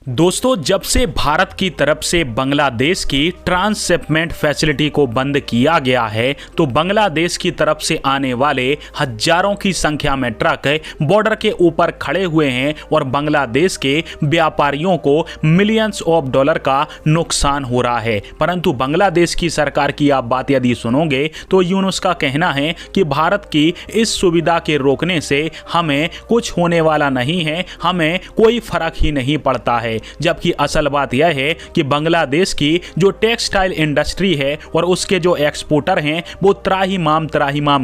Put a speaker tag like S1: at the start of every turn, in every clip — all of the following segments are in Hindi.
S1: दोस्तों, जब से भारत की तरफ से बांग्लादेश की ट्रांसशिपमेंट फैसिलिटी को बंद किया गया है तो बांग्लादेश की तरफ से आने वाले हजारों की संख्या में ट्रक बॉर्डर के ऊपर खड़े हुए हैं और बांग्लादेश के व्यापारियों को मिलियंस ऑफ डॉलर का नुकसान हो रहा है। परंतु बांग्लादेश की सरकार की आप बात यदि सुनोगे तो यूनुस का कहना है कि भारत की इस सुविधा के रोकने से हमें कुछ होने वाला नहीं है, हमें कोई फर्क ही नहीं पड़ता है। जबकि असल बात यह है कि बांग्लादेश की जो टेक्सटाइल इंडस्ट्री है और उसके जो एक्सपोर्टर हैं वो त्राहिमाम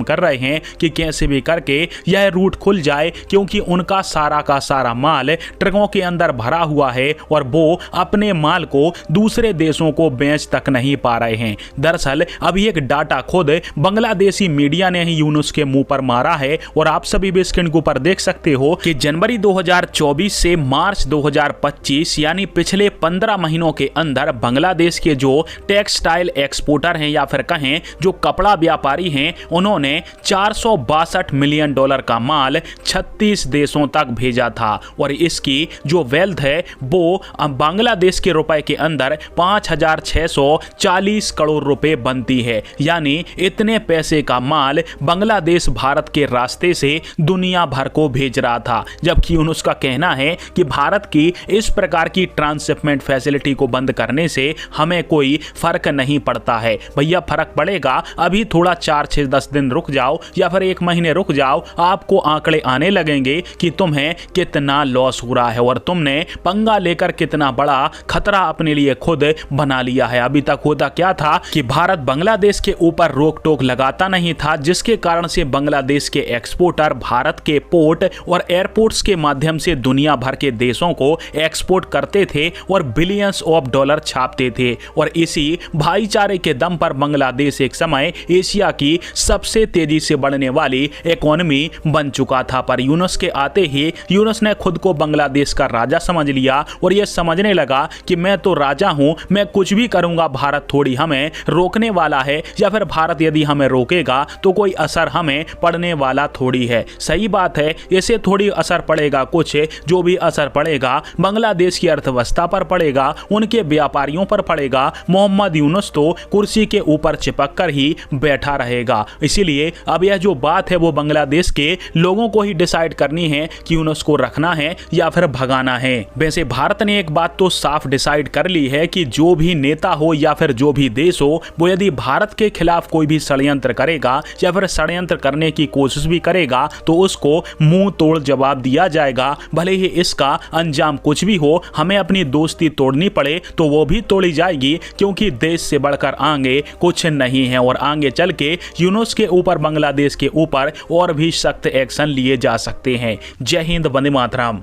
S1: कर रहे हैं कि कैसे भी करके यह रूट खुल जाए, क्योंकि उनका सारा का सारा माल ट्रकों के अंदर भरा हुआ है और वो अपने माल को दूसरे देशों को बेच तक नहीं पा रहे हैं। दरअसल अभी एक डाटा खुद बांग्लादेशी मीडिया ने ही यूनुस के मुंह पर मारा है और आप सभी भी स्क्रीन के ऊपर देख सकते हो कि जनवरी 2024 से मार्च 2025 यानी पिछले 15 महीनों के अंदर बांग्लादेश के जो टेक्सटाइल एक्सपोर्टर हैं या फिर कहें जो कपड़ा व्यापारी हैं, उन्होंने 462 मिलियन डॉलर का माल 36 देशों तक भेजा था और इसकी जो वेल्थ है वो बांग्लादेश के रुपए के अंदर 5,640 करोड़ रुपए बनती है। यानी इतने पैसे का माल बांग्लादेश भारत के रास्ते से दुनिया भर को भेज रहा था। जबकि उनका कहना है कि भारत की इस प्रकार की ट्रांसशिपमेंट फैसिलिटी को बंद करने से हमें कोई फर्क नहीं पड़ता है। भैया फर्क पड़ेगा, अभी थोड़ा 4-6-10 दिन रुक जाओ या फिर 1 महीने रुक जाओ, आपको आंकड़े आने लगेंगे कि तुम्हें कितना लॉस हो रहा है और तुमने पंगा लेकर कितना बड़ा खतरा अपने लिए खुद बना लिया है। अभी तक होता क्या था कि भारत बांग्लादेश के ऊपर रोक टोक लगाता नहीं था, जिसके कारण से बांग्लादेश के एक्सपोर्टर भारत के पोर्ट और एयरपोर्ट्स के माध्यम से दुनिया भर के देशों को एक्सपोर्ट करते थे और बिलियंस ऑफ डॉलर छापते थे। और इसी भाईचारे के दम पर बांग्लादेश एक समय एशिया की सबसे तेजी से बढ़ने वाली इकोनॉमी बन चुका था। पर यूनुस के आते ही यूनुस ने खुद को बांग्लादेश का राजा समझ लिया और यह समझने लगा कि मैं तो राजा हूं, मैं कुछ भी करूंगा, भारत थोड़ी हमें रोकने वाला है या फिर भारत यदि हमें रोकेगा तो कोई असर हमें पड़ने वाला थोड़ी है। सही बात है, इसे थोड़ी असर पड़ेगा, कुछ जो भी असर पड़ेगा बांग्लादेश की अर्थव्यवस्था पर पड़ेगा, उनके व्यापारियों पर पड़ेगा। मोहम्मद यूनुस तो कुर्सी के ऊपर चिपक कर ही बैठा रहेगा। इसीलिए अब यह जो बात है वो बांग्लादेश के लोगों को ही डिसाइड करनी है कि यूनुस को रखना है या फिर भगाना है। वैसे भारत ने एक बात तो साफ डिसाइड कर ली है कि जो भी नेता हो या फिर जो भी देश हो, वो यदि भारत के खिलाफ कोई भी षड्यंत्र करेगा या फिर षड्यंत्र करने की कोशिश भी करेगा तो उसको मुंह तोड़ जवाब दिया जाएगा। भले ही इसका अंजाम कुछ भी हो, हमें अपनी दोस्ती तोड़नी पड़े तो वो भी तोड़ी जाएगी, क्योंकि देश से बढ़कर आगे कुछ नहीं है। और आगे चल के यूनुस के ऊपर, बांग्लादेश के ऊपर और भी सख्त एक्शन लिए जा सकते हैं। जय हिंद, वंदे मातरम।